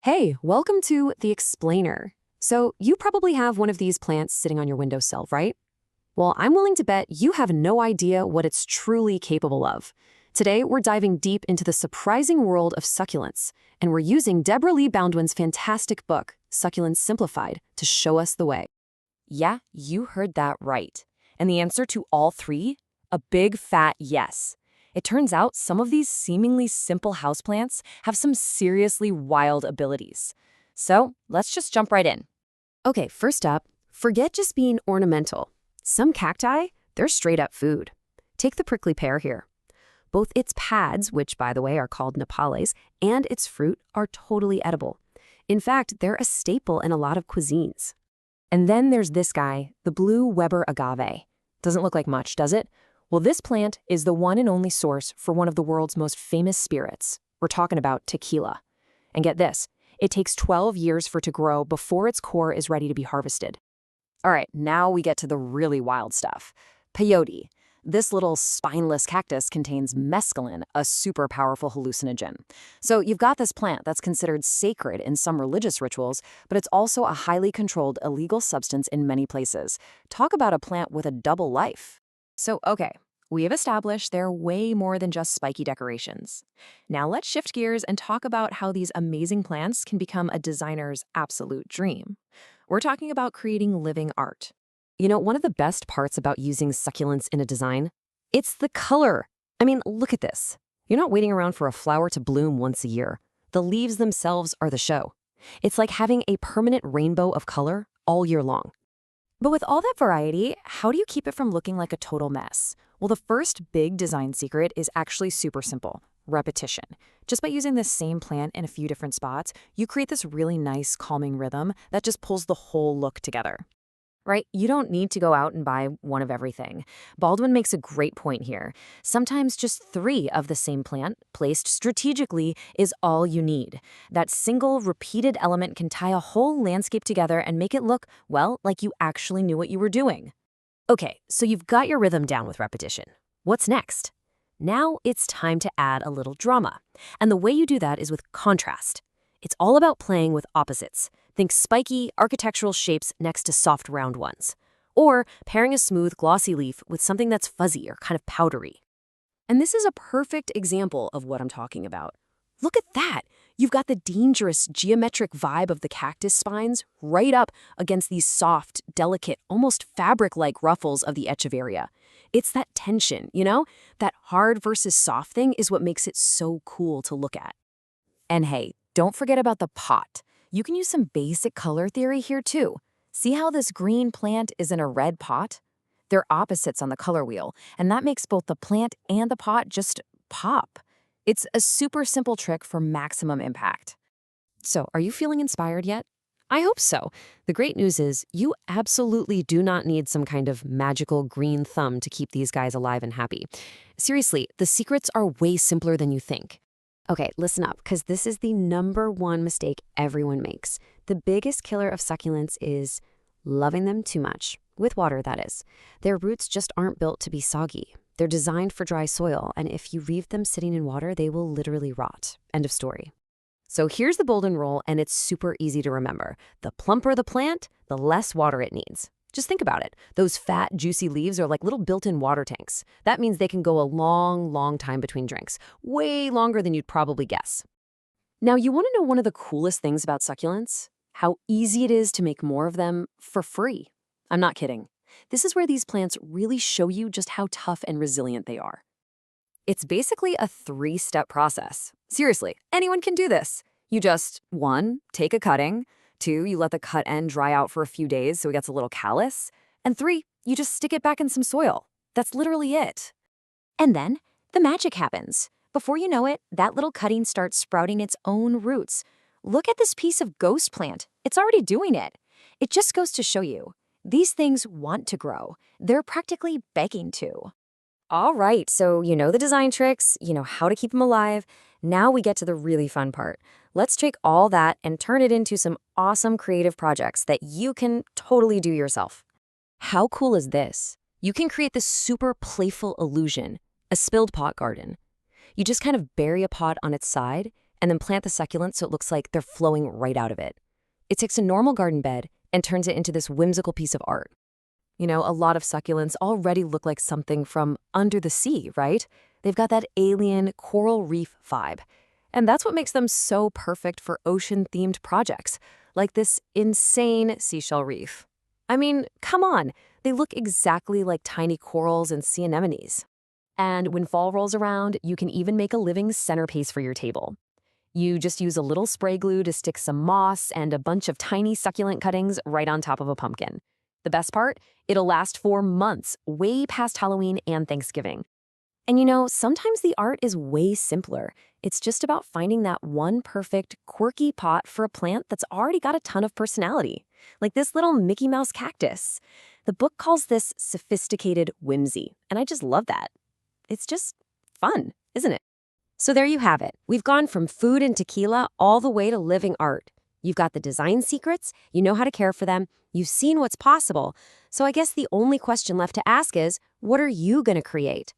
Hey, welcome to The Explainer. So, you probably have one of these plants sitting on your windowsill, right? Well, I'm willing to bet you have no idea what it's truly capable of. Today, we're diving deep into the surprising world of succulents, and we're using Debra Lee Baldwin's fantastic book, Succulents Simplified, to show us the way. Yeah, you heard that right. And the answer to all three? A big fat yes. It turns out some of these seemingly simple houseplants have some seriously wild abilities. So let's just jump right in. Okay, first up, forget just being ornamental. Some cacti, they're straight up food. Take the prickly pear here. Both its pads, which by the way are called napales, and its fruit are totally edible. In fact, they're a staple in a lot of cuisines. And then there's this guy, the blue Weber agave. Doesn't look like much, does it? Well, this plant is the one and only source for one of the world's most famous spirits. We're talking about tequila. And get this, it takes 12 years for it to grow before its core is ready to be harvested. All right, now we get to the really wild stuff. Peyote. This little spineless cactus contains mescaline, a super powerful hallucinogen. So you've got this plant that's considered sacred in some religious rituals, but it's also a highly controlled illegal substance in many places. Talk about a plant with a double life. So, okay, we have established they're way more than just spiky decorations. Now let's shift gears and talk about how these amazing plants can become a designer's absolute dream. We're talking about creating living art. You know, one of the best parts about using succulents in a design? It's the color. I mean, look at this. You're not waiting around for a flower to bloom once a year. The leaves themselves are the show. It's like having a permanent rainbow of color all year long. But with all that variety, how do you keep it from looking like a total mess? Well, the first big design secret is actually super simple: repetition. Just by using the same plant in a few different spots, you create this really nice, calming rhythm that just pulls the whole look together. Right? You don't need to go out and buy one of everything. Baldwin makes a great point here. Sometimes just 3 of the same plant, placed strategically, is all you need. That single, repeated element can tie a whole landscape together and make it look, well, like you actually knew what you were doing. Okay, so you've got your rhythm down with repetition. What's next? Now it's time to add a little drama. And the way you do that is with contrast. It's all about playing with opposites. Think spiky, architectural shapes next to soft, round ones. Or pairing a smooth, glossy leaf with something that's fuzzy or kind of powdery. And this is a perfect example of what I'm talking about. Look at that! You've got the dangerous, geometric vibe of the cactus spines right up against these soft, delicate, almost fabric-like ruffles of the echeveria. It's that tension, you know? That hard versus soft thing is what makes it so cool to look at. And hey, don't forget about the pot. You can use some basic color theory here too. See how this green plant is in a red pot? They're opposites on the color wheel, and that makes both the plant and the pot just pop. It's a super simple trick for maximum impact. So, are you feeling inspired yet? I hope so. The great news is you absolutely do not need some kind of magical green thumb to keep these guys alive and happy. Seriously, the secrets are way simpler than you think. Okay, listen up, because this is the #1 mistake everyone makes. The biggest killer of succulents is loving them too much. With water, that is. Their roots just aren't built to be soggy. They're designed for dry soil, and if you leave them sitting in water, they will literally rot. End of story. So here's the golden rule, and it's super easy to remember. The plumper the plant, the less water it needs. Just think about it. Those fat, juicy leaves are like little built-in water tanks. That means they can go a long, long time between drinks. Way longer than you'd probably guess. Now, you want to know one of the coolest things about succulents? How easy it is to make more of them for free. I'm not kidding. This is where these plants really show you just how tough and resilient they are. It's basically a 3-step process. Seriously, anyone can do this. You just, 1, take a cutting. 2, you let the cut end dry out for a few days so it gets a little callous. And 3, you just stick it back in some soil. That's literally it. And then the magic happens. Before you know it, that little cutting starts sprouting its own roots. Look at this piece of ghost plant. It's already doing it. It just goes to show you, these things want to grow. They're practically begging to. All right, so you know the design tricks, you know how to keep them alive. Now we get to the really fun part. Let's take all that and turn it into some awesome creative projects that you can totally do yourself. How cool is this? You can create this super playful illusion, a spilled pot garden. You just kind of bury a pot on its side, and then plant the succulents so it looks like they're flowing right out of it. It takes a normal garden bed and turns it into this whimsical piece of art. You know, a lot of succulents already look like something from under the sea, right? They've got that alien coral reef vibe. And that's what makes them so perfect for ocean-themed projects, like this insane seashell reef. I mean, come on, they look exactly like tiny corals and sea anemones. And when fall rolls around, you can even make a living centerpiece for your table. You just use a little spray glue to stick some moss and a bunch of tiny succulent cuttings right on top of a pumpkin. The best part? It'll last for months, way past Halloween and Thanksgiving. And you know, sometimes the art is way simpler. It's just about finding that one perfect, quirky pot for a plant that's already got a ton of personality, like this little Mickey Mouse cactus. The book calls this sophisticated whimsy, and I just love that. It's just fun, isn't it? So there you have it. We've gone from food and tequila all the way to living art. You've got the design secrets, you know how to care for them, you've seen what's possible. So I guess the only question left to ask is, what are you going to create?